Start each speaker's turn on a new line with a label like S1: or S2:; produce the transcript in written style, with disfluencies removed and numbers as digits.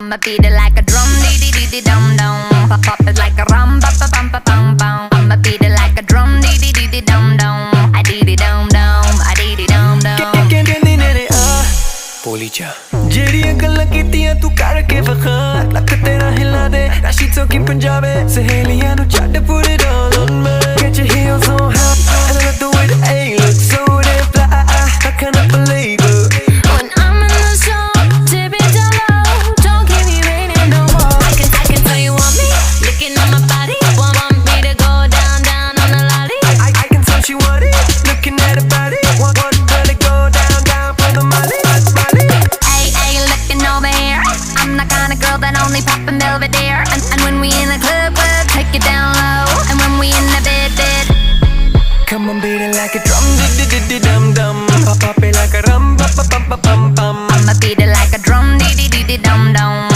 S1: I'ma beat it like a drum, dee dee dee dee dum dum. Pop pop it like a rum, pa pa pum pa pum pum. I'ma beat it like a drum, dee dee dee dee dum dum. I dee dee dum dum, I dee dee dum dum.
S2: ਕਹਿੰਦੀ ਨੇ ਰੇ ਆ ਬੋਲੀ ਜਾ ਜਿਹੜੀਆਂ ਗੱਲਾਂ ਕੀਤੀਆਂ ਤੂੰ ਕਰਕੇ ਵਿਖਾ ਲੱਕ ਤੇਰਾ ਹਿਲਾ ਦੇ ਰਾਸ਼ੀ talking ਪੰਜਾਬੀ ਸਹੇਲੀਆਂ ਨੂੰ ਛੱਡ put it all on me. Get your heels on high and I love the way the A looks so damn fly. I cannot believe it.
S3: When I'm in the zone, dip it down low. Don't keep me waiting no more. I can tell you want me, looking at my body. Want me to go down, down on the lolly.
S2: I can tell she want it, looking at her body. Want her to go down, down for the money.
S1: Hey, looking over here. I'm the kind of girl that only pop in Belvedere. And when we in the club, we'll take it down low. And when we in the bed.
S2: Come on, beat it like a drum, dum dum. Pop pop it like a rum, pa pa pum pa pum pum.